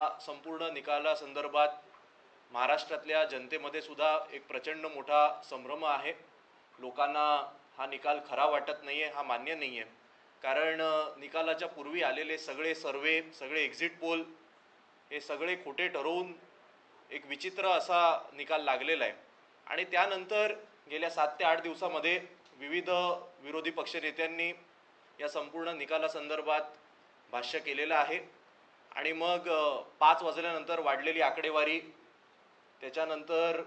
संपूर्ण निकालासंदर्भात महाराष्ट्रातल्या जनतेमध्ये सुद्धा एक प्रचंड मोठा संभ्रम आहे. लोकांना हा निकाल खरा वाटत नाही आहे, हा मान्य नाही आहे. कारण निकालाच्या पूर्वी आलेले सगळे सर्वे, सगळे एक्झिट पोल हे सगळे खोटे ठरवून एक विचित्र असा निकाल लागलेला आहे. आणि त्यानंतर गेल्या 7 ते 8 दिवसामध्ये विविध विरोधी पक्षनेत्यांनी या संपूर्ण निकालासंदर्भात भाष्य केलेलं आहे. आणि मग 5 वाजल्यानंतर वाढलेली आकडेवारी, त्याच्यानंतर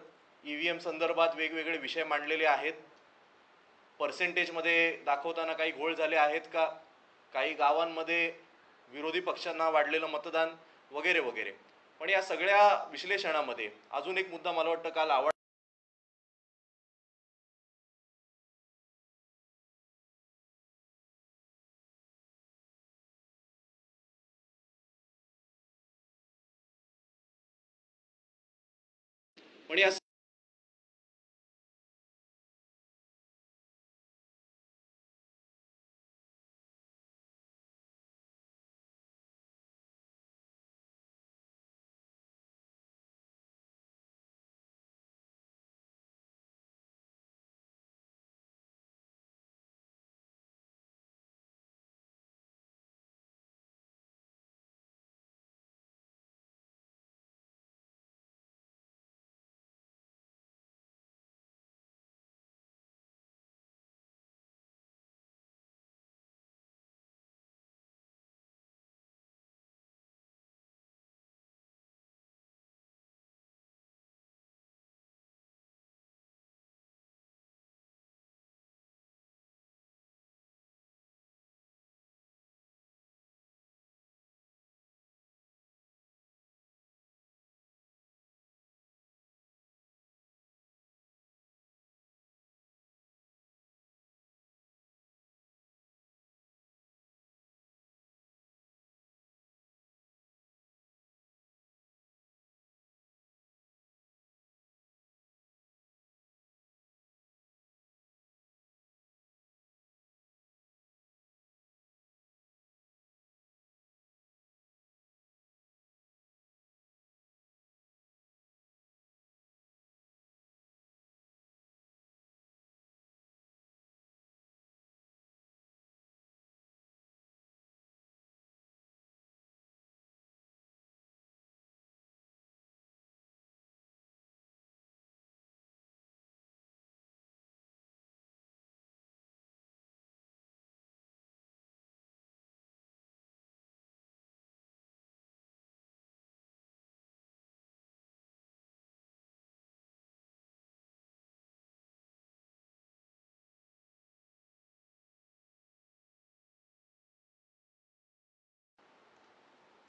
EVM संदर्भात वेगवेगळे विषय मांडलेले आहेत. पर्सेंटेजमध्ये दाखवताना काही घोळ झाले आहेत का, काही गावांमध्ये विरोधी पक्षांना वाढलेलं मतदान वगैरे वगैरे. पण या सगळ्या विश्लेषणामध्ये अजून एक मुद्दा मला वाटतं काल आवड पण या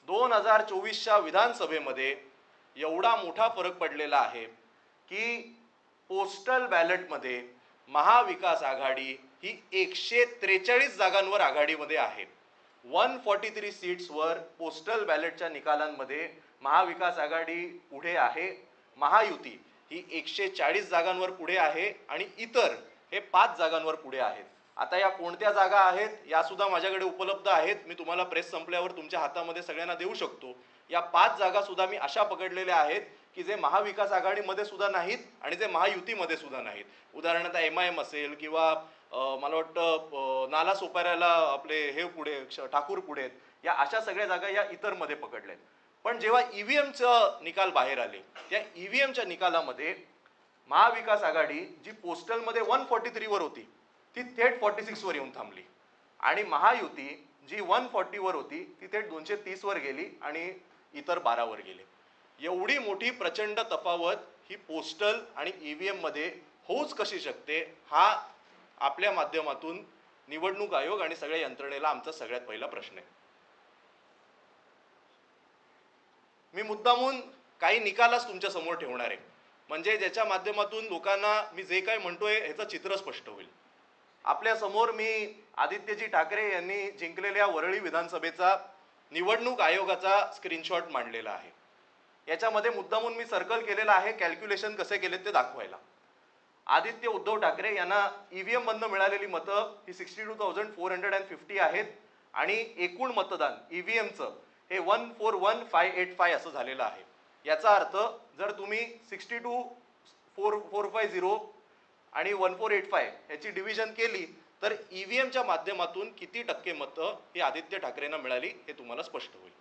दोन 2024च्या विधानसभेमध्ये एवढा मोठा फरक पडलेला आहे की पोस्टल बॅलेटमध्ये महाविकास आघाडी ही 143 जागांवर आघाडीमध्ये आहे. 143 सीट्सवर पोस्टल बॅलेटच्या निकालांमध्ये महाविकास आघाडी पुढे आहे. महायुती ही 140 जागांवर पुढे आहे आणि इतर हे 5 जागांवर पुढे आहेत. आता या कोणत्या जागा आहेत या सुद्धा माझ्याकडे उपलब्ध आहेत. मी तुम्हाला प्रेस संपल्यावर तुमच्या हातामध्ये सगळ्यांना देऊ शकतो. या 5 जागा सुद्धा मी अशा पकडलेल्या आहेत की जे महाविकास आघाडीमध्ये सुद्धा नाहीत आणि जे महायुतीमध्ये सुद्धा नाहीत. उदाहरणार्थ MIM असेल किंवा मला वाटतं नाला सोपाऱ्याला आपले हे पुढे ठाकूर पुढे, या अशा सगळ्या जागा या इतरमध्ये पकडल्यात. पण जेव्हा EVMचं निकाल बाहेर आले, त्या EVMच्या निकालामध्ये महाविकास आघाडी जी पोस्टलमध्ये 143 वर होती ती थेट 46 वर येऊन थांबली आणि महायुती जी 140 वर होती ती थेट 230 वर गेली आणि इतर 12 वर गेले. एवढी मोठी प्रचंड तफावत ही पोस्टल आणि EVM मध्ये होऊच कशी शकते, हा आपल्या माध्यमातून निवडणूक आयोग आणि सगळ्या यंत्रणेला आमचा सगळ्यात पहिला प्रश्न आहे. मी मुद्दामून काही निकालच तुमच्या समोर ठेवणार आहे, म्हणजे ज्याच्या माध्यमातून लोकांना मी जे काय म्हणतोय ह्याचं चित्र स्पष्ट होईल. आपल्या समोर मी आदित्यजी ठाकरे यांनी जिंकलेल्या वरळी विधानसभेचा निवडणूक आयोगाचा स्क्रीनशॉट मांडलेला आहे. याच्यामध्ये मुद्दामून मी सर्कल केलेला आहे कॅल्क्युलेशन कसे केले ते दाखवायला. आदित्य उद्धव ठाकरे यांना EVM मधनं मिळालेली मतं ही 62,450 आहेत आणि एकूण मतदान EVMचं हे 141585 असं झालेलं आहे. याचा अर्थ जर तुम्ही 624450 आणि 1485 याची डिव्हिजन केली तर ईव्हीएमच्या माध्यमातून किती टक्के मतं ही आदित्य ठाकरेंना मिळाली हे तुम्हाला स्पष्ट होईल.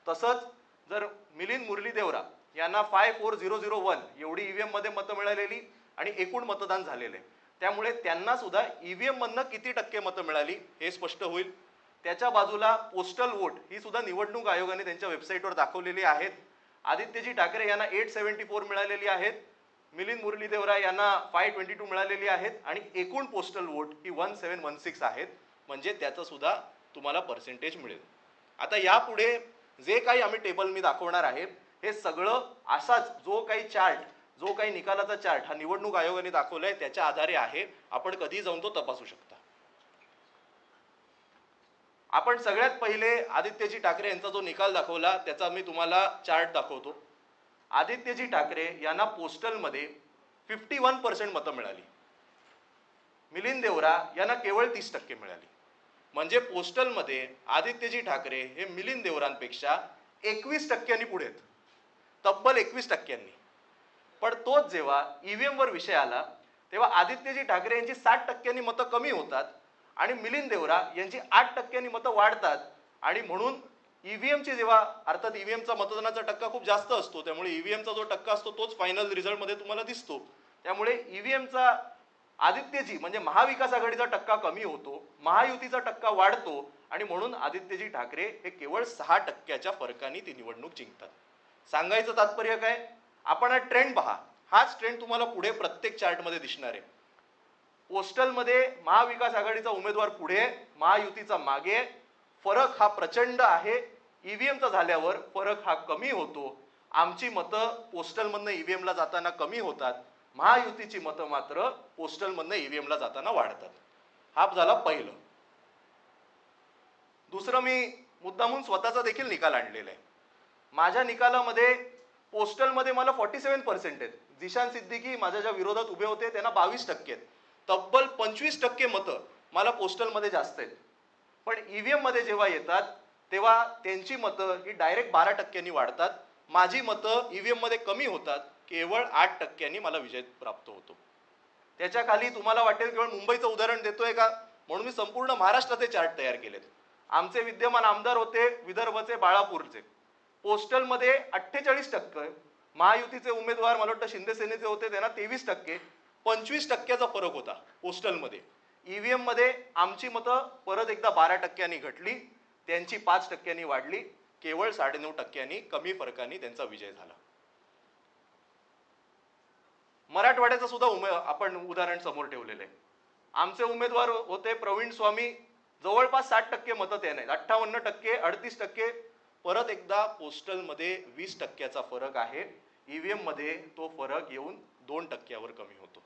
तसंच जर मिलिंद मुरली देवरा यांना 54001 एवढी ईव्हीएम मध्ये मतं मिळालेली आणि एकूण मतदान झालेले, त्यामुळे त्यांना सुद्धा ईव्हीएम मधनं किती टक्के मतं मिळाली हे स्पष्ट होईल. त्याच्या बाजूला पोस्टल वोट ही सुद्धा निवडणूक आयोगाने त्यांच्या वेबसाईटवर दाखवलेली आहेत. आदित्यजी ठाकरे यांना 874 मिळालेली आहेत, मिलिंद मुरली देवरा यांना 522 मिळालेली आहेत आणि एकूण पोस्टल वोट ही 1716 आहेत. म्हणजे त्याचं सुद्धा तुम्हाला पर्सेंटेज मिळेल. आता यापुढे जे काही आम्ही टेबल मी दाखवणार आहे हे सगळं असाच जो काही चार्ट, जो काही निकालाचा चार्ट हा निवडणूक आयोगाने दाखवलाय त्याच्या आधारे आहे. आपण कधी जाऊन तो तपासू शकता. आपण सगळ्यात पहिले आदित्यजी ठाकरे यांचा जो निकाल दाखवला त्याचा मी तुम्हाला चार्ट दाखवतो. आदित्यजी ठाकरे यांना पोस्टलमध्ये 51% मतं मिळाली. मिलिंद देवरा यांना केवळ 30% मिळाली. म्हणजे पोस्टलमध्ये आदित्यजी ठाकरे हे मिलिंद देवरांपेक्षा 21% पुढे आहेत, तब्बल 21%. पण तोच जेव्हा ईव्हीएम वर विषय आला तेव्हा आदित्यजी ठाकरे यांची 60% मतं कमी होतात आणि मिलिंद देवरा यांची 8% मतं वाढतात. आणि म्हणून ईव्हीएमची जेव्हा अर्थात ईव्हीएमचा मतदानाचा टक्का खूप जास्त असतो, त्यामुळे ईव्हीएमचा जो टक्का असतो तोच फायनल रिझल्टमध्ये तुम्हाला दिसतो. त्यामुळे ईव्हीएमचा आदित्यजी म्हणजे महाविकास आघाडीचा टक्का कमी होतो, महायुतीचा टक्का वाढतो आणि म्हणून आदित्यजी ठाकरे हे केवळ 6% फरकाने ती निवडणूक जिंकतात. सांगायचं तात्पर्य काय, आपण हा ट्रेंड पहा. हाच ट्रेंड तुम्हाला पुढे प्रत्येक चार्टमध्ये दिसणार आहे. पोस्टलमध्ये महाविकास आघाडीचा उमेदवार पुढे, महायुतीचा मागे. फरक हा प्रचंड आहे. ईव्हीएमचा झाल्यावर फरक हा कमी होतो. आमची मतं पोस्टलमधनं ईव्हीएमला जाताना कमी होतात, महायुतीची मतं मात्र पोस्टलमधनं ईव्हीएमला जाताना वाढतात. हा झाला पहिलं. दुसरं, मी मुद्दामून स्वतःचा देखील निकाल आणलेला आहे. माझ्या निकालामध्ये पोस्टलमध्ये मला 47% आहेत. जिशान सिद्दीकी माझ्या ज्या विरोधात उभे होते त्यांना 22% आहेत. तब्बल 25% मतं मला पोस्टलमध्ये जास्त आहेत. पण ईव्हीएम मध्ये जेव्हा येतात तेव्हा त्यांची मतं ही डायरेक्ट 12% वाढतात. माझी मतं ईव्हीएम मध्ये कमी होतात, केवळ 8% मला विजय प्राप्त होतो. त्याच्या खाली तुम्हाला वाटेल केवळ मुंबईचं उदाहरण देतोय का, म्हणून मी संपूर्ण महाराष्ट्राचे चार्ट तयार केलेत. आमचे विद्यमान आमदार होते विदर्भचे बाळापूरचे, पोस्टलमध्ये 48%. महायुतीचे उमेदवार मला वाटतं शिंदे सेनेचे होते, त्यांना 23%. 25%चा फरक होता पोस्टलमध्ये. ईव्हीएम मध्ये आमची मतं परत एकदा 12% घटली, त्यांची 5% वाढली. केवळ 9.5% कमी फरकाने त्यांचा विजय झाला. मराठवाड्याचं सुद्धा आपण उदाहरण समोर ठेवलेलं आहे. आमचे उमेदवार होते प्रवीण स्वामी, जवळपास 60% मतं त्याने, 58%, 38%. परत एकदा पोस्टलमध्ये 20%चा फरक आहे. ईव्हीएम मध्ये तो फरक येऊन 2%वर कमी होतो.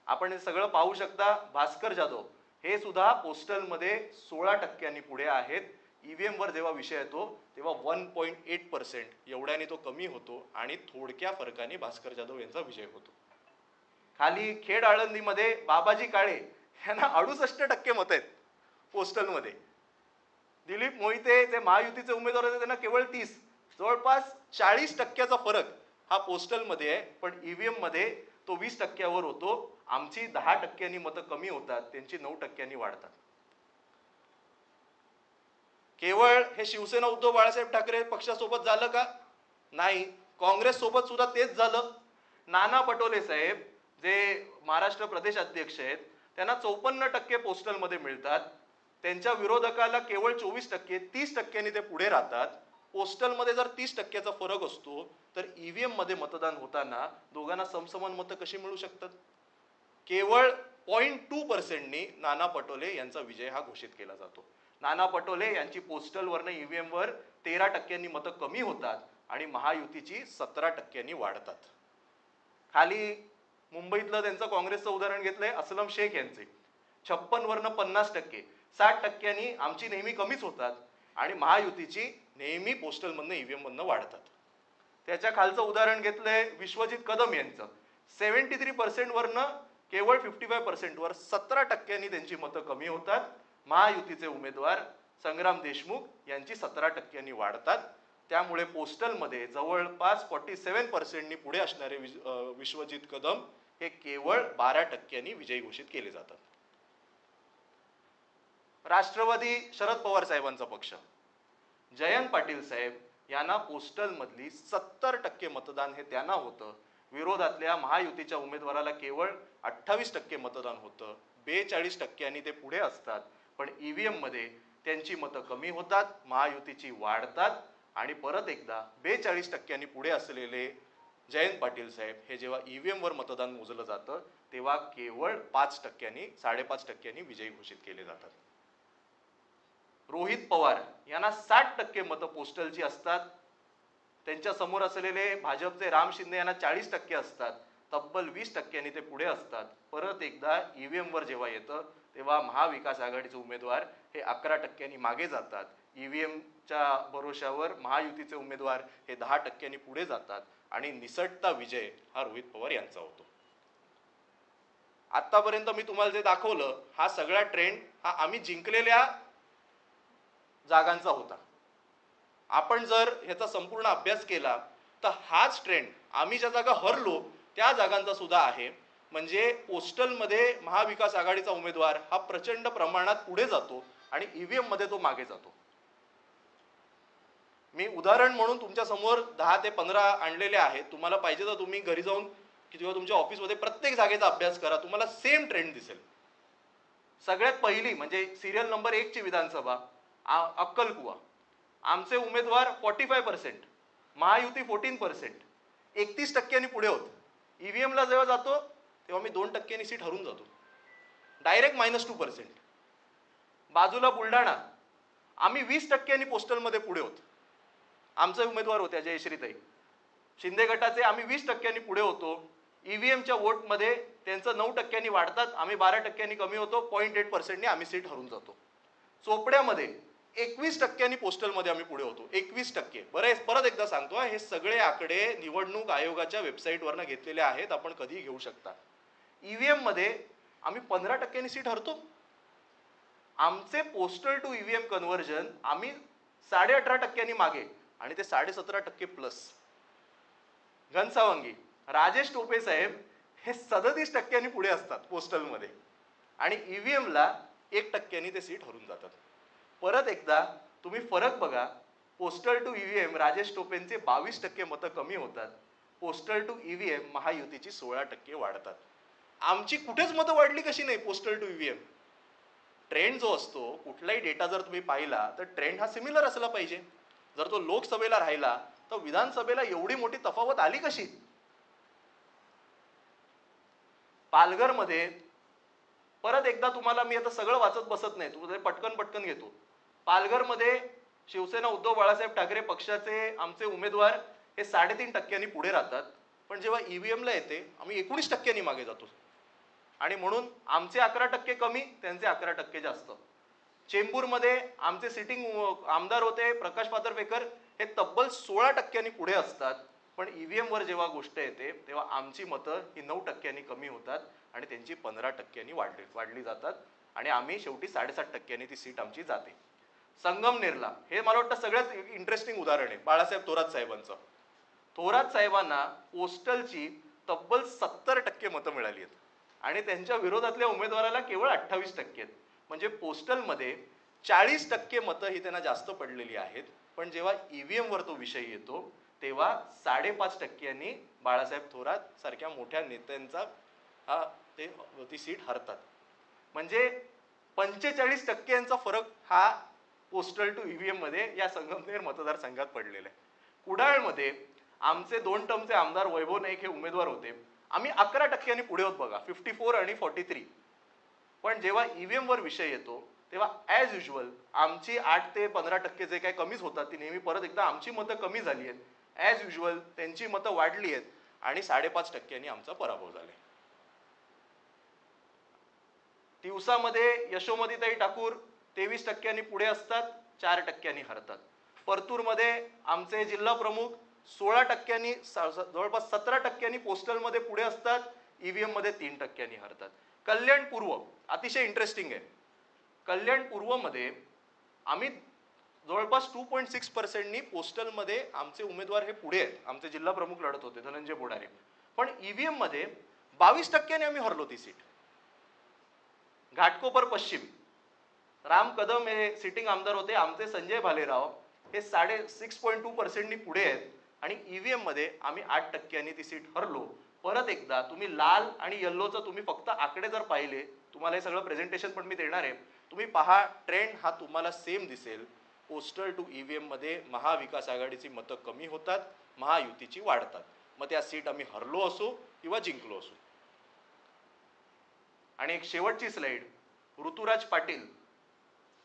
आपण हे सगळं पाहू शकता. भास्कर जाधव हे सुद्धा पोस्टलमध्ये 16% पुढे आहेत. ईव्हीएम वर जेव्हा विषय येतो तेव्हा 1.8% एवढ्याने तो कमी होतो आणि थोडक्या फरकाने भास्कर जाधव यांचा विजय होतो. खाली खेड आळंदीमध्ये बाबाजी काळे यांना 68% मतं आहेत पोस्टलमध्ये. दिलीप मोहिते जे महायुतीचे उमेदवार होते त्यांना केवळ 30. जवळपास 40%चा फरक हा पोस्टलमध्ये आहे. पण ईव्हीएम मध्ये तो 20%वर होतो. आमची 10% मतं कमी होतात, त्यांची 9% वाढतात. केवळ हे शिवसेना उद्धव बाळासाहेब ठाकरे पक्षासोबत झालं का? नाही, काँग्रेस सोबत सुद्धा तेच झालं. नाना पटोले साहेब जे महाराष्ट्र प्रदेश अध्यक्ष आहेत त्यांना 54% पोस्टलमध्ये मिळतात. त्यांच्या विरोधकाला केवळ 24%, 30%नी ते पुढे राहतात. पोस्टलमध्ये जर 30%चा फरक असतो तर ईव्हीएम मध्ये मतदान होताना दोघांना समसमान मतं कशी मिळू शकतात? केवळ 0.2%नी नाना पटोले यांचा विजय हा घोषित केला जातो. नाना पटोले यांची पोस्टलवरनं ईव्हीएम वर 13%नी मतं कमी होतात आणि महायुतीची 17%नी वाढतात. खाली मुंबईतलं त्यांचं काँग्रेसचं उदाहरण घेतलंय, असलम शेख यांचे 56 वरनं 50%, 60%नी आमची नेहमी कमीच होतात आणि महायुतीची नेहमी पोस्टलमधनं ईव्हीएम मधनं वाढतात. त्याच्या खालचं उदाहरण घेतलंय विश्वजित कदम यांचं 73% वरनं केवळ 55% वर 17%नी त्यांची मतं कमी होतात. महायुतीचे उमेदवार संग्राम देशमुख यांची 17% वाढतात. त्यामुळे पोस्टलमध्ये जवळपास 47% पुढे असणारे विश्वजित कदम हे केवळ 12% विजयी घोषित केले जातात. राष्ट्रवादी शरद पवार साहेबांचा पक्ष, जयंत पाटील साहेब यांना पोस्टल मधली 70% मतदान हे त्यांना होतं. विरोधातल्या महायुतीच्या उमेदवाराला केवळ 28% मतदान होतं. 42% ते पुढे असतात, पण ईव्हीएम मध्ये त्यांची मतं कमी होतात, महायुतीची वाढतात. आणि परत एकदा 42% पुढे असलेले जयंत पाटील साहेब हे जेव्हा ईव्हीएम वर मतदान मोजलं जातं तेव्हा केवळ 5%, विजयी घोषित केले जातात. रोहित पवार यांना 60% मतं पोस्टलची असतात. त्यांच्या समोर असलेले भाजपचे राम शिंदे यांना 40% असतात. तब्बल 20% ते पुढे असतात. परत एकदा ईव्हीएम वर जेव्हा येतं तेव्हा महाविकास आघाडीचे उमेदवार हे 11% मागे जातात. ईव्हीएमच्या भरोशावर महायुतीचे उमेदवार हे 10% पुढे जातात आणि निसटता विजय हा रोहित पवार यांचा होतो. आतापर्यंत मी तुम्हाला जे दाखवलं हा सगळा ट्रेंड हा आम्ही जिंकलेल्या जागांचा होता. आपण जर ह्याचा संपूर्ण अभ्यास केला तर हाच ट्रेंड आम्ही ज्या जागा हरलो त्या जागांचा सुद्धा आहे. म्हणजे पोस्टलमध्ये महाविकास आघाडीचा उमेदवार हा प्रचंड प्रमाणात पुढे जातो आणि ईव्हीएम मध्ये तो मागे जातो. मी उदाहरण म्हणून तुमच्या समोर 10 ते 15 आणलेले आहेत. तुम्हाला पाहिजे तर तुम्ही घरी जाऊन किंवा तुमच्या ऑफिसमध्ये प्रत्येक जागेचा अभ्यास करा, तुम्हाला सेम ट्रेंड दिसेल. सगळ्यात पहिली म्हणजे सिरियल नंबर 1 ची विधानसभा अक्कलकुवा, आमचे उमेदवार 45%, महायुती 14%, 31% पुढे होत. ईव्हीएमला जेव्हा जातो तेव्हा मी 2% सीट हरून जातो, डायरेक्ट -2%. बाजूला बुलढाणा, आम्ही 20% पोस्टलमध्ये पुढे होतो. आमचे उमेदवार होत्या जयश्रीताई शिंदे गटाचे, आम्ही 20% पुढे होतो. ईव्हीएमच्या वोटमध्ये त्यांचं 9% वाढतात, आम्ही 12% कमी होतो. 0.8% आम्ही सीट हरून जातो. चोपड्यामध्ये 21% पोस्टलमध्ये आम्ही पुढे होतो. 21%. बरं, परत एकदा सांगतो, हे सगळे आकडे निवडणूक आयोगाच्या वेबसाईटवरनं घेतलेले आहेत, आपण कधी घेऊ शकता. ईव्हीएम मध्ये आम्ही 15% सीट हरतो. आमचे पोस्टल टू ईव्हीएम कन्व्हर्जन आम्ही 18.5% मागे आणि ते 17.5% प्लस. घनसावंगी राजेश टोपे साहेब हे 37% पुढे असतात पोस्टलमध्ये आणि ईव्हीएमला 1% ते सीट हरून जातात. परत एकदा तुम्ही फरक बघा. पोस्टल टू ईव्हीएम राजेश टोपेंचे 22% मतं कमी होतात. पोस्टल टू ईव्हीएम महायुतीची 16% वाढतात. आमची कुठेच मतं वाढली कशी नाही पोस्टल टू ईव्हीएम. ट्रेंड जो असतो, कुठलाही डेटा जर तुम्ही पाहिला तर ट्रेंड हा सिमिलर असला पाहिजे. जर तो लोकसभेला राहिला तर विधानसभेला एवढी मोठी तफावत आली कशी? पालघरमध्ये परत एकदा तुम्हाला मी आता सगळं वाचत बसत नाही, तुम्हाला पटकन घेतो. पालघरमध्ये शिवसेना उद्धव बाळासाहेब ठाकरे पक्षाचे आमचे उमेदवार हे 3.5% पुढे राहतात, पण जेव्हा ईव्हीएमला येते आम्ही 19% मागे जातो आणि म्हणून आमचे 11% कमी, त्यांचे 11% जास्त. चेंबूरमध्ये आमचे सिटिंग आमदार होते प्रकाश पातरपेकर, हे तब्बल 16% पुढे असतात, पण ईव्हीएम वर जेव्हा गोष्ट येते तेव्हा आमची मतं ही 9% कमी होतात आणि त्यांची 15% वाढली जातात आणि आम्ही शेवटी 7.5% ती सीट आमची जाते. संगमनेरला हे मला वाटतं सगळ्यात इंटरेस्टिंग उदाहरण आहे बाळासाहेब थोरात साहेबांचं. थोरात साहेबांना पोस्टलची तब्बल 70% मतं मिळाली आहेत आणि त्यांच्या विरोधातल्या उमेदवाराला केवळ 28%. म्हणजे पोस्टलमध्ये 40% मतं ही त्यांना जास्त पडलेली आहेत, पण जेव्हा ईव्हीएम वर तो विषय येतो तेव्हा 5.5% बाळासाहेब थोरात सारख्या मोठ्या नेत्यांचा ती सीट हरतात. म्हणजे 45% फरक हा पोस्टल टू ईव्हीएम मध्ये या संगमनेर मतदारसंघात पडलेला आहे. कुडाळमध्ये आमचे 2 टर्मचे आमदार वैभव नाईक हे उमेदवार होते, आम्ही 11% पुढे होत बघा, 54 आणि 43. पण जेव्हा ईव्हीएम वर विषय येतो तेव्हा ॲज युजल आमची 8 ते 15% जे काही कमीच होतात ती नेहमी परत एकदा आमची मतं कमी झाली आहेत. ॲज युजल त्यांची मतं वाढली आहेत आणि 5.5% आमचा पराभव झाला. तिवसामध्ये यशोमतीताई ठाकूर 23% पुढे असतात, 4% हरतात. परतूरमध्ये आमचे जिल्हा प्रमुख 16%, जवळपास 17% पोस्टलमध्ये पुढे असतात, ईव्हीएम मध्ये 3% हरतात. कल्याण पूर्व अतिशय इंटरेस्टिंग आहे. कल्याण पूर्व मध्ये आम्ही जवळपास 2.6%नी पोस्टलमध्ये आमचे उमेदवार हे पुढे आहेत. आमचे जिल्हा प्रमुख लढत होते धनंजय बोडारे, पण ईव्हीएम मध्ये 22% आम्ही हरलो ती सीट. घाटकोपर पश्चिम राम कदम हे सिटिंग आमदार होते, आमचे संजय भालेराव हे 6.2%नी पुढे आहेत आणि ईव्हीएम मध्ये आम्ही 8%नी ती सीट हरलो. परत एकदा तुम्ही लाल आणि येल्लोचं तुम्ही फक्त आकडे जर पाहिले, तुम्हाला हे सगळं प्रेझेंटेशन पण मी देणार आहे, तुम्ही पहा ट्रेंड हा तुम्हाला सेम दिसेल. पोस्टल टू ईव्हीएम मध्ये महाविकास आघाडीची मतं कमी होतात, महायुतीची वाढतात. मग त्या सीट आम्ही हरलो असो किंवा जिंकलो असो. आणि एक शेवटची स्लाइड, ऋतुराज पाटील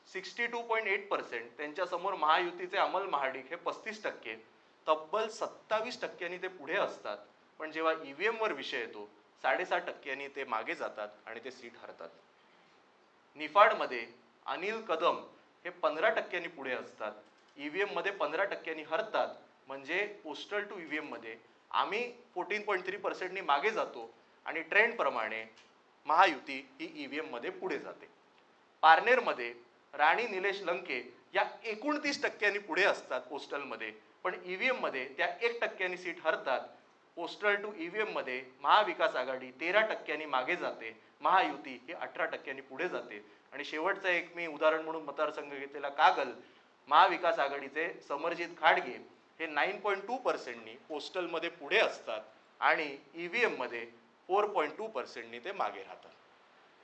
62.8%, त्यांच्या समोर महायुतीचे अमल महाडिक हे 35%, तब्बल 27%नी ते पुढे असतात. पण जेव्हा ईव्हीएम वर विषय येतो 6.5%नी ते मागे जातात आणि ते सीट हरतात. निफाड मध्ये अनिल कदम हे 15%नी पुढे असतात, ईव्हीएम मध्ये 15%नी हरतात. म्हणजे पोस्टल टू ईव्हीएम मध्ये आम्ही 14.3%नी मागे जातो आणि ट्रेंड प्रमाणे महायुती ही ईव्हीएम मध्ये पुढे जाते. पारनेर मध्ये राणी निलेश लंके या 29%नी पुढे असतात पोस्टलमध्ये, पण ईव्हीएम मध्ये त्या 1%नी सीट हरतात. पोस्टल टू ईव्हीएम मध्ये महाविकास आघाडी 13%नी मागे जाते, महायुती ही 18%नी पुढे जाते. आणि शेवटचं एक मी उदाहरण म्हणून मतदारसंघ घेतलेला कागल, महाविकास आघाडीचे समरजित खाडगे हे 9.2%नी पोस्टलमध्ये पुढे असतात आणि ईव्हीएम मध्ये 4.2%नी ते मागे राहतात.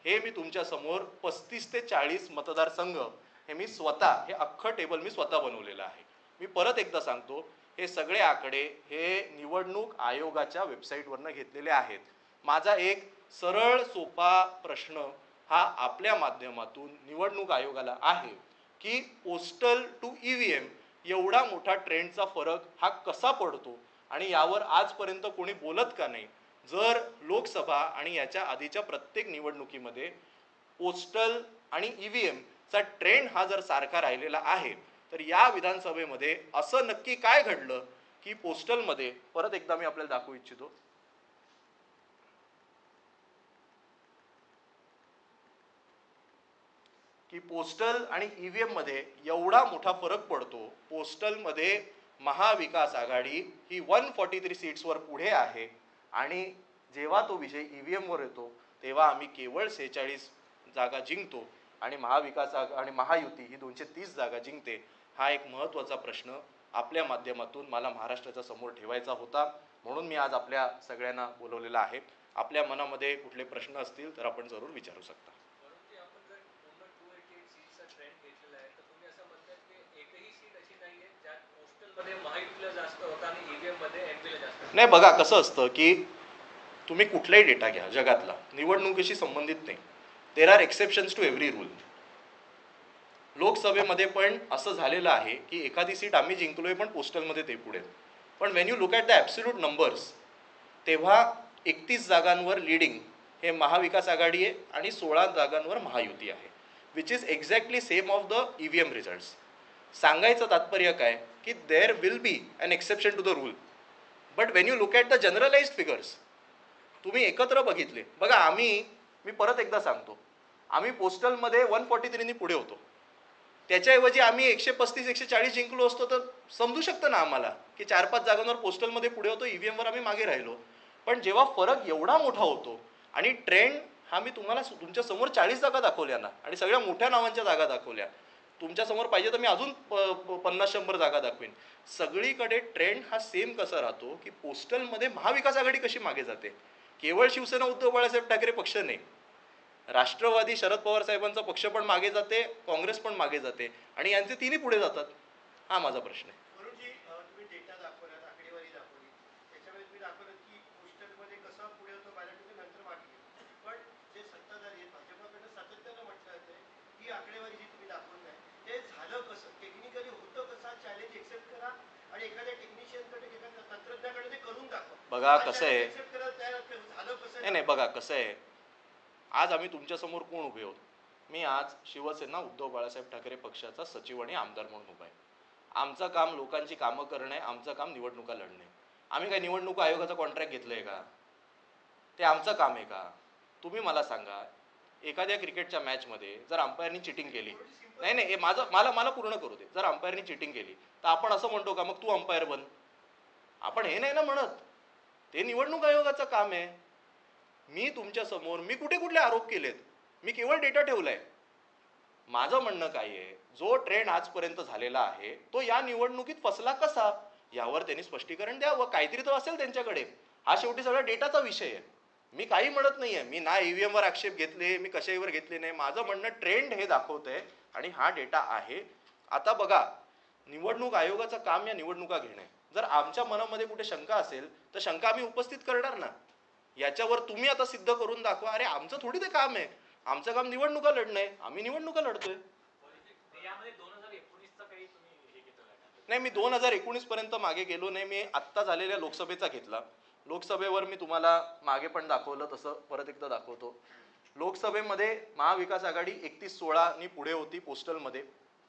हे मी तुमच्या समोर 35 ते 40 मतदारसंघ हे मी स्वतः, हे अख्खं टेबल मी स्वतः बनवलेलं आहे. मी परत एकदा सांगतो, हे सगळे आकडे हे निवडणूक आयोगाच्या वेबसाईटवरनं घेतलेले आहेत. माझा एक सरळ सोपा प्रश्न हा आपल्या माध्यमातून निवडणूक आयोगाला आहे की पोस्टल टू ईव्हीएम एवढा मोठा ट्रेंडचा फरक हा कसा पडतो आणि यावर आजपर्यंत कोणी बोलत का नाही. जर लोकसभा आणि याच्या आधीच्या प्रत्येक निवडणुकीमध्ये पोस्टल आणि ईव्हीएम चा ट्रेंड हा जर सारखा राहिलेला आहे, तर या विधानसभेमध्ये असं नक्की काय घडलं की पोस्टलमध्ये, परत एकदा मी आपल्याला दाखवू इच्छितो, की पोस्टल आणि ईव्हीएम मध्ये एवढा मोठा फरक पडतो. पोस्टलमध्ये महाविकास आघाडी ही 143 सीट्सवर पुढे आहे आणि जेव्हा तो विजय ईव्हीएम वर येतो तेव्हा आम्ही केवळ 46 जागा जिंकतो आणि महाविकास आणि महायुती ही 230 जागा जिंकते. हा एक महत्त्वाचा प्रश्न आपल्या माध्यमातून मला महाराष्ट्राच्या समोर ठेवायचा होता, म्हणून मी आज आपल्या सगळ्यांना बोलवलेला आहे. आपल्या मनामध्ये कुठले प्रश्न असतील तर आपण जरूर विचारू शकता. नाही, बघा कसं असतं की तुम्ही कुठलाही डेटा घ्या जगातला, निवडणुकीशी संबंधित नाही, there are exceptions to every rule. लोकसभेमध्ये पण असं झालेलं आहे की एखादी सीट आम्ही जिंकलोय पण पोस्टलमध्ये ते पुढे. पण Wien you look at the absolute numbers, तेव्हा 31 जागांवर लीडिंग हे महाविकास आघाडी आहे आणि 16 जागांवर महायुती आहे, which is exactly same of the EVM results. सांगायचं तात्पर्य काय की there will be an exception to the rule, but when you look at the generalised figures, तुम्ही एकत्र बघितले. बघा मी परत एकदा सांगतो, आम्ही पोस्टलमध्ये 143नी पुढे होतो, त्याच्याऐवजी आम्ही 135-140 जिंकलो असतो तर समजू शकतं ना आम्हाला की 4-5 जागांवर पोस्टलमध्ये पुढे होतो, ईव्हीएमवर आम्ही मागे राहिलो. पण जेव्हा फरक एवढा मोठा होतो आणि ट्रेंड हा मी तुम्हाला तुमच्या समोर 40 जागा दाखवल्या ना आणि सगळ्या मोठ्या नावांच्या जागा दाखवल्या, तुमच्या समोर पाहिजे तर मी अजून 50-100 जागा दाखवेन, सगळीकडे ट्रेंड हा सेम कसा राहतो की पोस्टलमध्ये महाविकास आघाडी कशी मागे जाते. केवळ शिवसेना उद्धव बाळासाहेब ठाकरे पक्ष नाही, राष्ट्रवादी शरद पवार साहेबांचा पक्ष पण मागे जाते, काँग्रेस पण मागे जाते आणि यांचे तिन्ही पुढे जातात. हा माझा प्रश्न आहे. तुम्ही डेटा दाखवलात, आकडेवारी दाखवली, त्याच्यामध्ये तुम्ही दाखवलं की पोस्टलमध्ये कसं पुढे होतं बॅलेटमध्ये नंतर मागे. पण जे सत्ताधारी आहेत भाजपकडनं सातत्यानं म्हटलं जातंय ही आकडेवारी जी तुम्ही दाखवत आहे ते झालं कसं, टेक्निकली होतं कसं, चॅलेंज एक्सेप्ट करा आणि एखाद्या टेक्निशियनकडे एखाद्या तंत्रज्ञाकडे ते करून दाखवा. बघा कसं आहे, नाही बघा कसं आहे, आज आम्ही तुमच्यासमोर कोण उभे आहोत. मी आज शिवसेना उद्धव बाळासाहेब ठाकरे पक्षाचा सचिव आणि आमदार म्हणून उभा आहे. आमचं काम लोकांची कामं करणं आहे, आमचं काम निवडणुका लढणे. आम्ही काय निवडणूक आयोगाचा कॉन्ट्रॅक्ट घेतलंय का? ते आमचं काम आहे का? तुम्ही मला सांगा, एखाद्या क्रिकेटच्या मॅचमध्ये जर अंपायरनी चिटिंग केली, नाही नाही, मला पूर्ण करू दे. जर अंपायरनी चिटिंग केली तर आपण असं म्हणतो का मग तू अंपायर बन? आपण हे नाही ना म्हणत. ते निवडणूक आयोगाचं काम आहे. मी तुमच्या समोर मी कुठे कुठले आरोप केलेत, मी केवळ डेटा ठेवलाय. माझं म्हणणं काय आहे, जो ट्रेंड आजपर्यंत झालेला आहे तो या निवडणुकीत फसला कसा, यावर त्यांनी स्पष्टीकरण द्यावं. काहीतरी तर असेल त्यांच्याकडे. हा शेवटी सगळा डेटाचा विषय आहे. मी काही म्हणत नाहीये, मी ना ईव्हीएम वर आक्षेप घेतले, मी कशावर घेतले नाही. माझं म्हणणं ट्रेंड हे दाखवतंय आणि हा डेटा आहे. आता बघा, निवडणूक आयोगाचं काम या निवडणुका घेणे. जर आमच्या मनामध्ये कुठे शंका असेल तर शंका आम्ही उपस्थित करणार ना. याच्यावर तुम्ही आता सिद्ध करून दाखवा. अरे आमचं थोडी ते काम आहे. आमचं काम निवडणुका लढणं आहे. आम्ही निवडणुका लढतोय. नाही, मी 2019 पर्यंत मागे गेलो नाही. मी आत्ता झालेल्या लोकसभेचा घेतला. लोकसभेवर मी तुम्हाला मागे पण दाखवलं, तसं परत एकदा दाखवतो. लोकसभेमध्ये महाविकास आघाडी 31-16 पुढे होती पोस्टलमध्ये.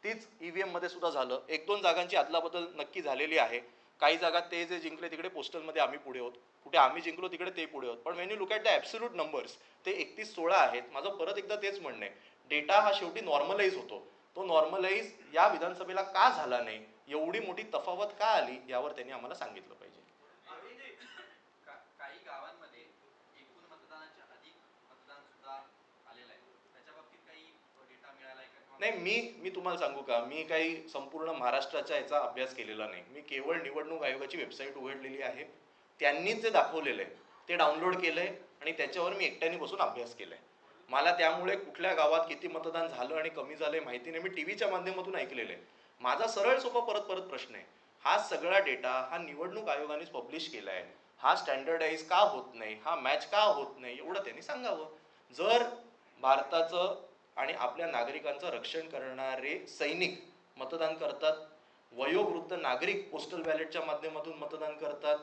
तीच ईव्हीएम मध्ये सुद्धा झालं. 1-2 जागांची अदलाबदल नक्की झालेली आहे. काही जागा ते जे जिंकले तिकडे पोस्टलमध्ये आम्ही पुढे होत, कुठे आम्ही जिंकलो तिकडे ते पुढे होत. पण Wien you look at the absolute numbers, ते 31-16 आहेत. माझं परत एकदा तेच म्हणणं आहे, डेटा हा शेवटी नॉर्मलाइज होतो. तो नॉर्मलाइज या विधानसभेला का झाला नाही, एवढी मोठी तफावत का आली, यावर त्यांनी आम्हाला सांगितलं पाहिजे. काही गावांमध्ये एकूण मतदानाच्या अधिक मतदान सुद्धा आलेलं आहे. त्याच्या बाबतीत काही डेटा मिळाला आहे का? नाही, मी तुम्हाला सांगू का, मी काही संपूर्ण महाराष्ट्राच्या याचा अभ्यास केलेला नाही. मी केवळ निवडणूक आयोगाची वेबसाईट उघडलेली आहे. त्यांनीच जे दाखवलेलं आहे ते डाउनलोड केलंय आणि त्याच्यावर मी एकट्याने बसून अभ्यास केलाय. मला त्यामुळे कुठल्या गावात किती मतदान झालं आणि कमी झालंय माहिती नाही. मी टीव्हीच्या माध्यमातून ऐकलेलं आहे. माझा सरळ सोपा परत प्रश्न आहे, हा सगळा डेटा हा निवडणूक आयोगानेच पब्लिश केला आहे. हा स्टँडर्डाइज का होत नाही, हा मॅच का होत नाही, एवढं त्यांनी सांगावं. जर भारताचं आणि आपल्या नागरिकांचं रक्षण करणारे सैनिक मतदान करतात, वयोवृद्ध नागरिक पोस्टल बॅलेटच्या माध्यमातून मतदान करतात,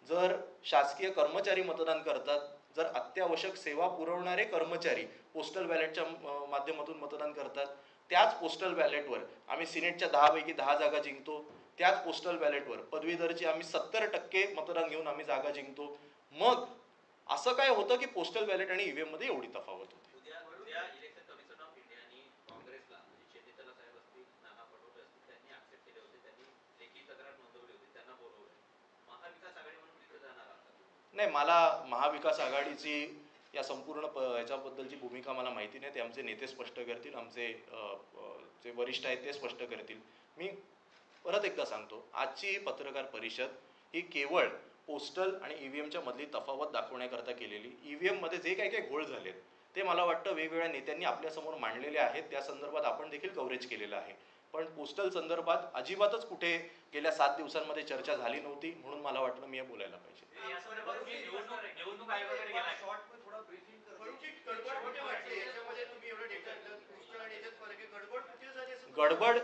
जर शासकीय कर्मचारी मतदान करतात, जर अत्यावश्यक सेवा पुरवणारे कर्मचारी पोस्टल बॅलेटच्या माध्यमातून मतदान करतात, त्याच पोस्टल बॅलेटवर आम्ही सिनेटच्या 10 पैकी 10 जागा जिंकतो, त्याच पोस्टल बॅलेटवर पदवीधरची आम्ही 70% मतदान घेऊन आम्ही जागा जिंकतो, मग असं काय होतं की पोस्टल बॅलेट आणि ईव्हीएम मध्ये एवढी तफावत होते? नाही, मला महाविकास आघाडीची या संपूर्ण याच्याबद्दलची भूमिका मला माहिती नाही. ते आमचे नेते स्पष्ट करतील, आमचे जे वरिष्ठ आहेत ते स्पष्ट करतील. मी परत एकदा सांगतो, आजची पत्रकार परिषद ही केवळ पोस्टल आणि ईव्हीएमच्या मधली तफावत दाखवण्याकरता केलेली. ईव्हीएम मध्ये जे काही काही घोळ झालेत ते मला वाटतं वेगवेगळ्या नेत्यांनी आपल्यासमोर मांडलेले आहेत. त्या संदर्भात आपण देखील कव्हरेज केलेलं आहे. पण पोस्टल संदर्भात अजिबातच कुठे गेल्या 7 दिवसांमध्ये चर्चा झाली नव्हती, म्हणून मला वाटलं मी हे बोलायला पाहिजे.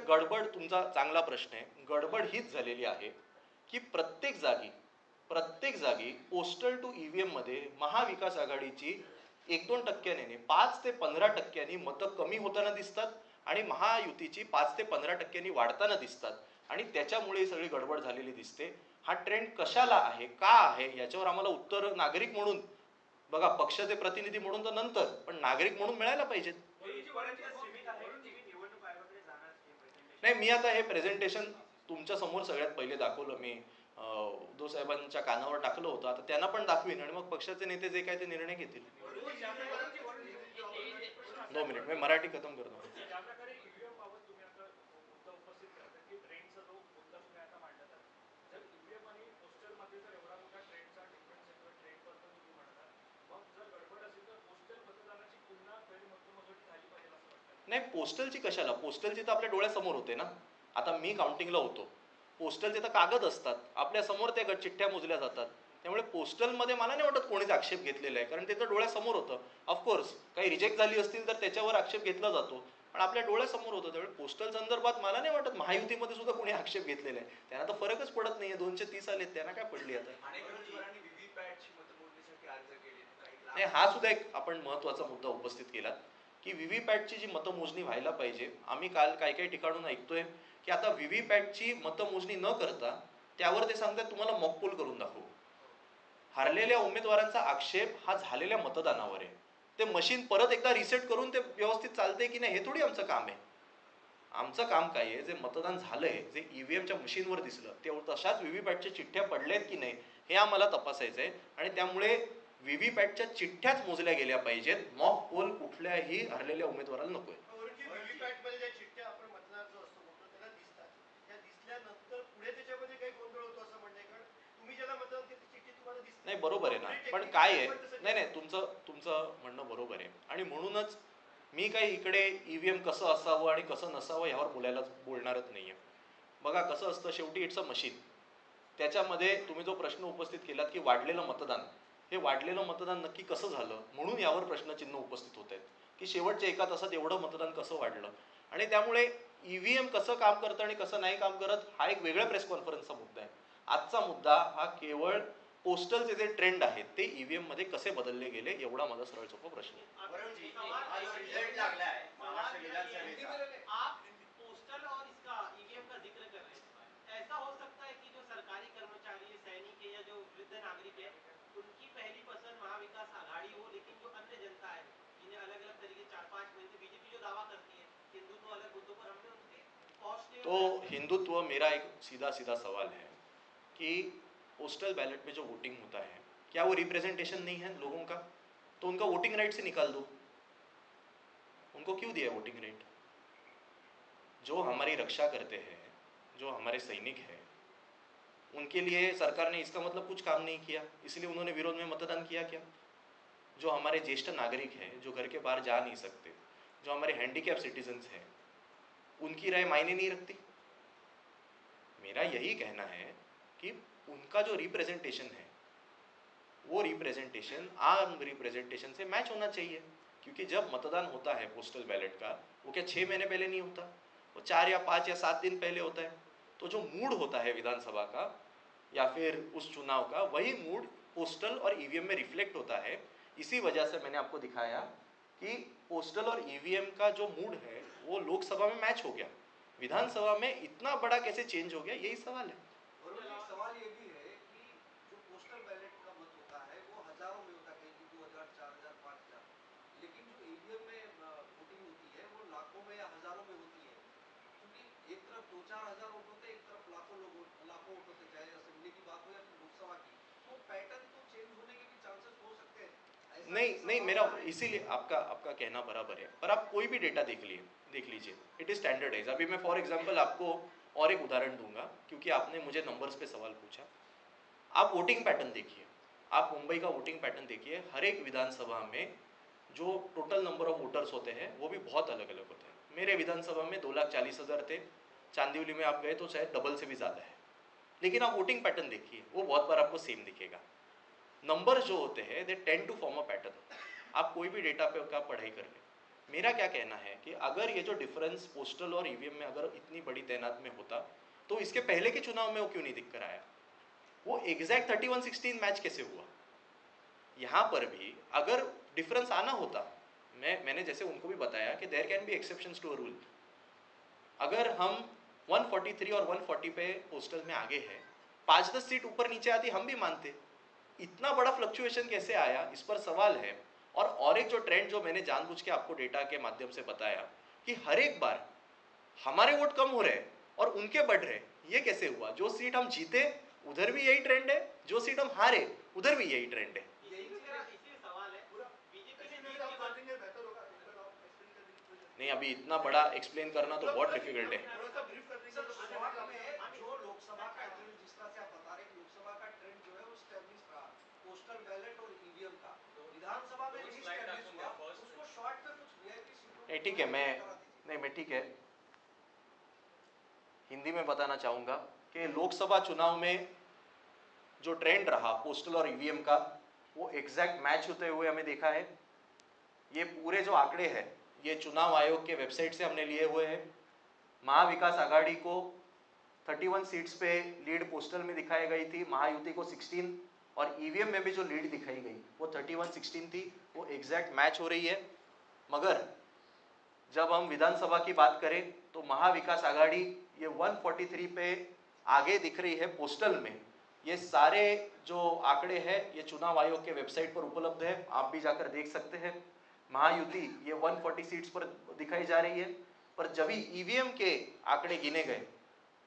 गडबड तुमचा चांगला प्रश्न आहे. गडबड हीच झालेली आहे की प्रत्येक जागी पोस्टल टू ईव्हीएम मध्ये महाविकास आघाडीची 1-2 टक्क्याने 5 ते 15% मतं कमी होताना दिसतात आणि महायुतीची 5 ते 15% वाढताना दिसतात आणि त्याच्यामुळे सगळी गडबड झालेली दिसते. हा ट्रेंड कशाला आहे, का आहे, याच्यावर आम्हाला उत्तर नागरिक म्हणून, बघा पक्षाचे प्रतिनिधी म्हणून तर नंतर, पण नागरिक म्हणून मिळायला पाहिजेत. नाही, मी आता हे प्रेझेंटेशन तुमच्या समोर सगळ्यात पहिले दाखवलं. मी उद्धव साहेबांच्या कानावर टाकलं होतं, आता त्यांना पण दाखवीन आणि मग पक्षाचे नेते जे काय ते निर्णय घेतील. 2 मिनिट मी मराठी खतम करतो. नाही, पोस्टलची कशाला, पोस्टलची तर आपल्या डोळ्यासमोर होते ना. आता मी काउंटिंगला होतो, पोस्टलचे तर कागद असतात आपल्या समोर, त्या चिठ्ठ्या मोजल्या जातात. त्यामुळे पोस्टलमध्ये मला नाही वाटत कोणीच आक्षेप घेतलेला आहे, कारण ते तर डोळ्यासमोर होतं. ऑफकोर्स काही रिजेक्ट झाली असतील तर त्याच्यावर आक्षेप घेतला जातो, पण आपल्या डोळ्यासमोर होतं. त्यामुळे पोस्टल संदर्भात मला नाही वाटत महायुतीमध्ये सुद्धा कोणी आक्षेप घेतलेला आहे. त्यांना तर फरकच पडत नाहीये. 230 आले, त्यांना काय पडली आता. नाही, हा सुद्धा एक आपण महत्वाचा मुद्दा उपस्थित केला की व्हीव्हीपॅटची जी मतमोजणी व्हायला पाहिजे. आम्ही काल काही ठिकाणून ऐकतोय की आता व्हीव्हीपॅटची मतमोजणी न करता त्यावर ते सांगतात तुम्हाला मॉकपोल करून दाखवू. हरलेल्या उमेदवारांचा आक्षेप हा झालेल्या मतदानावर आहे. ते मशीन परत एकदा रिसेट करून ते व्यवस्थित चालते की नाही हे थोडी आमचं काम आहे. आमचं काम काय आहे, जे मतदान झालंय, जे ईव्हीएमच्या मशीनवर दिसलं ते तशाच व्हीव्हीपॅटच्या चिठ्ठ्या पडल्यात की नाही हे आम्हाला तपासायचं आहे. आणि त्यामुळे व्हीव्हीपॅटच्या चिठ्ठ्याच मोजल्या गेल्या पाहिजेत. मॉक पोल कुठल्याही हरलेल्या उमेदवाराला नकोय. व्हीव्हीपॅटमध्ये ज्या चिठ्ठ्या आपण मतदार जो असतो त्याला दिसतात, त्या दिसल्यानंतर पुढे त्याच्यामध्ये काही गोंधळ होतो असं म्हणणं आहे. कारण तुम्ही ज्याला मतदान केलं ती चिठ्ठी तुम्हाला दिसते. नाही बरोबर आहे ना, पण काय आहे, नाही नाही तुमचं म्हणणं बरोबर आहे. आणि म्हणूनच मी काही इकडे ईव्हीएम कसं असावं आणि कसं नसावं यावर बोलणारच नाहीये. बघा कसं असतं, शेवटी इट्स अ मशीन. त्याच्यामध्ये तुम्ही जो प्रश्न उपस्थित केलात की वाढलेलं मतदान, हे वाढलेलं मतदान नक्की कसं झालं म्हणून यावर प्रश्नचिन्ह उपस्थित होत आहेत की शेवटच्या एका तासात एवढं मतदान कसं वाढलं. आणि त्यामुळे ईव्हीएम कसं काम करतं आणि कसं नाही काम करत हा एक वेगळ्या प्रेस कॉन्फरन्सचा मुद्दा आहे. आजचा मुद्दा हा केवळ पोस्टलचे जे ट्रेंड आहेत ते ईव्हीएम मध्ये कसे बदलले गेले एवढा माझा सरळ सोपा प्रश्न आहे. आप पोस्टल और इसका ईवीएम का जिक्र कर रहे हैं, ऐसा हो सकता है कि जो सरकारी कर्मचारी है, सैनिक है या जो वृद्ध नागरिक है, उनकी पहली पसंद महाविकास आघाड़ी हो, लेकिन जो अन्य जनता है जिन्हें अलग अलग तरीके 4-5 महीने बीजेपी जो दावा करती है हिंदुत्व अलग मुद्दों पर, हमने उनके पहुंचने तो हिंदुत्व, मेरा एक सीधा सीधा सवाल है कि पोस्टल बैलेट में जो वोटिंग होता है क्या वो रिप्रेजेंटेशन नहीं है लोगों का? तो उनका वोटिंग राइट से निकाल दो. उनको क्यों दिया वोटिंग राइट? जो हमारी रक्षा करते हैं, जो हमारे सैनिक हैं, उनके लिए सरकार ने इसका मतलब कुछ काम नहीं किया, इसलिए उन्होंने विरोध में मतदान किया क्या? जो हमारे ज्येष्ठ नागरिक हैं, जो घर के बाहर जा नहीं सकते, जो हमारे हैंडीकैप सिटीजन्स हैं, उनकी राय मायने नहीं रखती? मेरा यही कहना है कि उनका जो रिप्रेजेंटेशन है वो रिप्रेजेंटेशन आम रिप्रेजेंटेशन से मैच होना चाहिए. क्योंकि जब मतदान होता है पोस्टल बैलेट का, वो क्या 6 महीने पहले नहीं होता, वो 4 या 5 या 7 दिन पहले होता है. तो जो मूड होता है विधानसभा का या फिर उस चुनाव का, वही मूड पोस्टल और ईवीएम में रिफ्लेक्ट होता है. इसी वजह से मैंने आपको दिखाया कि पोस्टल और ईवीएम का जो मूड है वो लोकसभा में मैच हो गया, विधानसभा में इतना बड़ा कैसे चेंज हो गया, यही सवाल है. सवाल ये भी है कि जो पोस्टल बैलेट का मत होता है वो हजारों में होता है, कहीं 2000, 4000, 5000, लेकिन जो ईवीएम में वोटिंग होती है वो लाखों में या हजारों में होती है. क्योंकि एक तरफ 2-4 हजार वोट होते, एक तरफ लाखों वोट होते, चाहे असेंबली की बात हो या लोकसभा की, तो पैटर्न तो चेंज होने के भी चांसेस हो सकते हैं. नहीं मेरा इसीलिए आपका कहना बराबर है, पर आप कोई भी डेटा देख लीजिए, इट इज स्टैंडर्डाइज. अभी मैं फॉर एग्जांपल आपको और एक उदाहरण दूंगा, क्योंकि आपने मुझे नंबर्स पे सवाल पूछा. आप वोटिंग पैटर्न देखिए, आप मुंबई का वोटिंग पैटर्न देखिए. हर एक विधानसभा में जो टोटल नंबर ऑफ वोटर्स होते हैं वो भी बहुत अलग अलग होते हैं. मेरे विधानसभा में 2,40,000 थे, चांदीवली में आप गए तो शायद डबल से भी ज़्यादा है. लेकिन आप वोटिंग पैटर्न देखिए, वो बहुत बार आपको सेम दिखेगा. नंबर जो होते हैं they tend to form a pattern. आप कोई भी डेटा पे का पढ़ाई कर लें. मेरा क्या कहना है कि अगर ये जो डिफरेंस पोस्टल और ईवीएम में अगर इतनी बड़ी तैनात में होता तो इसके पहले के चुनाव में वो क्यों नहीं दिख कर आया? वो एग्जैक्ट 31-16 मैच कैसे हुआ? यहाँ पर भी अगर डिफरेंस आना होता, मैंने जैसे उनको भी बताया कि there can be exceptions to a rule. अगर हम 143 और 140 पे पोस्टल में आगे हैं, 5-10 सीट ऊपर नीचे आती हम भी मानते. इतना बड़ा फ्लक्चुएशन कैसे आया, इस पर सवाल है. और एक जो ट्रेंड जो मैंने जानबूझ के आपको डेटा के माध्यम से बताया कि हर एक बार हमारे वोट कम हो रहे और उनके बढ़ रहे, ये कैसे हुआ? जो सीट हम जीते उधर भी यही ट्रेंड है, जो सीट हम हारे उधर भी यही ट्रेंड है. नहीं, अभी इतना बड़ा एक्सप्लेन करना तो बहुत डिफिकल्ट है. जो लोकसभा का ट्रेंड, जिस तरह से आप बता रहे हैं, लोकसभा का ट्रेंड जो है वो स्टैब्लिश रहा, पोस्टल बैलेट और ईवीएम का. विधानसभा में नहीं स्टैब्लिश हुआ, उसको शॉर्ट पे कुछ वीआईपी सीटों. नहीं ठीक है, मैं ठीक है, हिंदी में बताना चाहूँगा कि लोकसभा चुनाव में जो ट्रेंड रहा पोस्टल और ईवीएम का, वो एग्जैक्ट मैच होते हुए हमें देखा है. ये पूरे जो आंकड़े हैं ये चुनाव आयोग के वेबसाइट से हमने लिए हुए हैं. महाविकास आघाड़ी को 31 सीट्स पे लीड पोस्टल में दिखाई गई थी, महायुति को 16, और ईवीएम में भी जो लीड दिखाई गई वो 31-16 थी. वो एग्जैक्ट मैच हो रही है. मगर जब हम विधानसभा की बात करें तो महाविकास आघाड़ी ये 143 पे आगे दिख रही है पोस्टल में. ये सारे जो आंकड़े हैं ये चुनाव आयोग के वेबसाइट पर उपलब्ध है, आप भी जाकर देख सकते हैं. महायुति ये 140 सीट्स पर दिखाई जा रही है, पर जब ही ईवीएम के आंकड़े गिने गए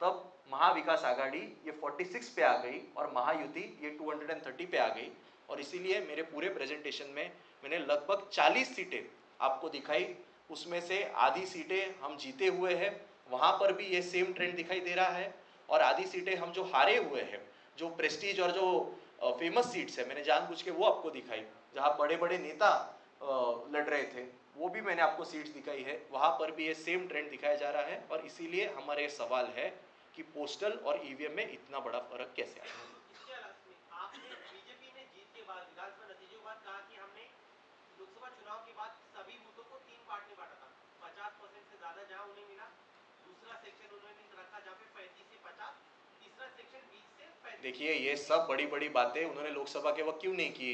तब महाविकास आघाड़ी ये 46 पे आ गई और महायुति ये 230 पे आ गई। और इसीलिए मेरे पूरे प्रेजेंटेशन में मैंने लगभग 40 सीटें आपको दिखाई, उसमें से आधी सीटें हम जीते हुए हैं, वहाँ पर भी ये सेम ट्रेंड दिखाई दे रहा है, और आधी सीटें हम जो हारे हुए हैं, जो प्रेस्टीज और जो फेमस सीट्स है, मैंने जानबूझ के वो आपको दिखाई, जहाँ बड़े बड़े नेता लड़ रहे थे, वो भी मैंने आपको सीट्स दिखाई है, वहाँ पर भी ये सेम ट्रेंड दिखाया जा रहा है। और इसीलिए हमारे सवाल है कि पोस्टल और ईवीएम में इतना बड़ा फर्क कैसे आया। इसके अलावा आपने बीजेपी ने जीत के बाद विधानसभा नतीजों के बाद कहा कि हमने लोकसभा चुनाव के बाद सभी बूथों को 3 पार्ट में बांटा था, 50% से ज्यादा जहां उन्हें मिला, दूसरा सेक्शन उन्होंने रखा जहां पे 35 से 50, तीसरा सेक्शन 20 से 35। देखिए ये सब बड़ी बड़ी बातें उन्होंने लोकसभा के वक्त क्यों नहीं की,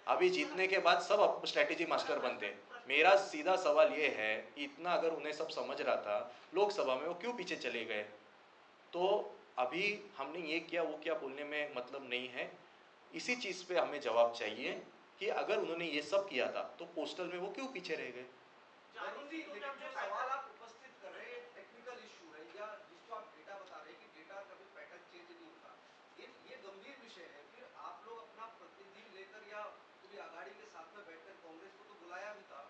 अभी जीतने के बाद सब अब स्ट्रैटेजी मास्टर बनते हैं। मेरा सीधा सवाल ये है, इतना अगर उन्हें सब समझ रहा था लोकसभा में, वो क्यों पीछे चले गए। तो अभी हमने ये किया वो क्या बोलने में मतलब नहीं है, इसी चीज़ पे हमें जवाब चाहिए कि अगर उन्होंने ये सब किया था तो पोस्टल में वो क्यों पीछे रह गए। वरुण जी, लेकिन जो सवाल आप उपस्थित कर रहे हैं टेक्निकल इशू है, या जिसको आप डेटा बता रहे हैं कि डेटा कभी पैटर्न चेंज नहीं होता, ये गंभीर विषय है। फिर आप लोग अपना प्रतिनिधि लेकर या पूरी आघाड़ी के साथ में बैठकर, कांग्रेस को तो बुलाया भी था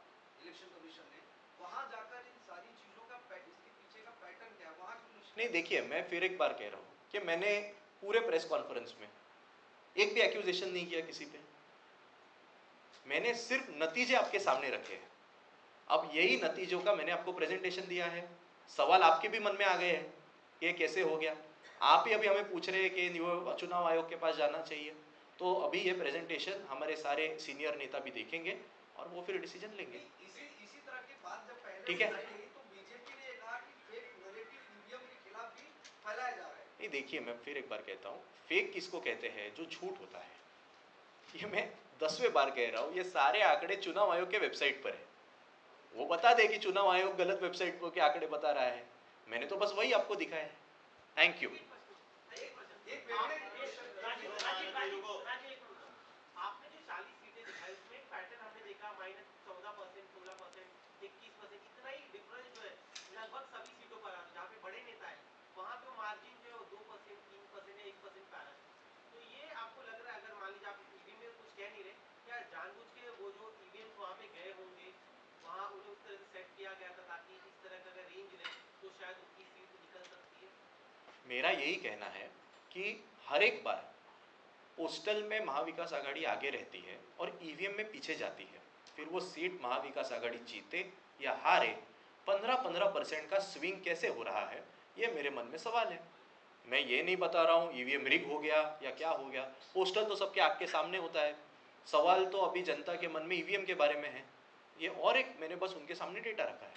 इलेक्शन कमीशन ने, वहां जाकर इन सारी चीजों का इसके पीछे का पैटर्न क्या है, वहां क्यों नहीं देखिए, मैं फिर एक बार कह रहा हूँ कि मैंने पूरे प्रेस कॉन्फ्रेंस में एक भी एक्यूजेशन नहीं किया किसी पे, मैंने सिर्फ नतीजे आपके सामने रखे हैं। अब यही नतीजों का मैंने आपको प्रेजेंटेशन दिया है। सवाल आपके भी मन में आ गए हैं ये कैसे हो गया, आप ही अभी हमें पूछ रहे हैं कि चुनाव आयोग के पास जाना चाहिए। तो अभी ये प्रेजेंटेशन हमारे सारे सीनियर नेता भी देखेंगे और वो फिर डिसीजन लेंगे। इसी तरह की बात जब पहले ठीक है। तो बीजेपी ने कहा कि फेक नैरेटिव ईवीएम के खिलाफ भी फैलाया जा रहा है। नहीं देखिए, मैं फिर एक बार कहता हूँ, फेक किसको कहते हैं, जो झूठ होता है। ये मैं 10वें बार कह रहा हूँ, ये सारे आंकड़े चुनाव आयोग के वेबसाइट पर है, वो बता दे कि चुनाव आयोग गलत वेबसाइट पर के आंकड़े बता रहा है, मैंने तो बस वही आपको दिखाया है। Thank you. आपने जो 40 सीटें दिखाई उसमें एक पैटर्न हमने देखा, -14%, 16%, 21%, इतना ही डिफरेंस जो है लगभग सभी सीटों पर आ रहा है। जहाँ पे बड़े नेता है वहाँ पे मार्जिन जो है 2%, 3% या 1% पे आ रहा है। तो ये आपको लग रहा है, अगर मान लीजिए आप ईवीएम में कुछ कह नहीं रहे, क्या जानबूझ के वो जो ईवीएम वहाँ पे गए होंगे, वहाँ उन्हें उस तरह से सेट किया गया था ताकि इस तरह का अगर रेंज ले तो शायद उनकी सीट निकल सकती है। मेरा यही कहना है कि हर एक बार पोस्टल में महाविकास आघाड़ी आगे रहती है और ईवीएम में पीछे जाती है, फिर वो सीट महाविकास आघाड़ी जीते या हारे, 15-15% का स्विंग कैसे हो रहा है, ये मेरे मन में सवाल है। मैं ये नहीं बता रहा हूँ ईवीएम रिग हो गया या क्या हो गया, पोस्टल तो सबके आँख के सामने होता है। सवाल तो अभी जनता के मन में ईवीएम के बारे में है, ये और एक मैंने बस उनके सामने डेटा रखा है।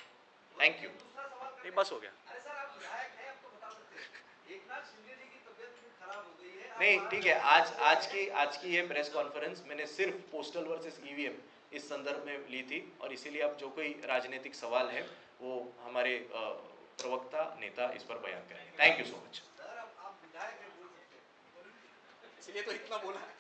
Thank you. दूसरा सवाल नहीं बस हो गया। अरे सर, आप विधायक हैं, आप तो बता सकते हैं। एकनाथ शिंदे जी की तबीयत खराब हो गई है। नहीं ठीक है, आज की ये प्रेस कॉन्फ्रेंस मैंने सिर्फ पोस्टल वर्सेस ईवीएम इस संदर्भ में ली थी, और इसीलिए अब जो कोई राजनीतिक सवाल है वो हमारे प्रवक्ता नेता इस पर बयान करेंगे। Thank you so much. Sir, आप विधायक हैं, बोल सकते हैं। इसलिए तो इतना बोला है।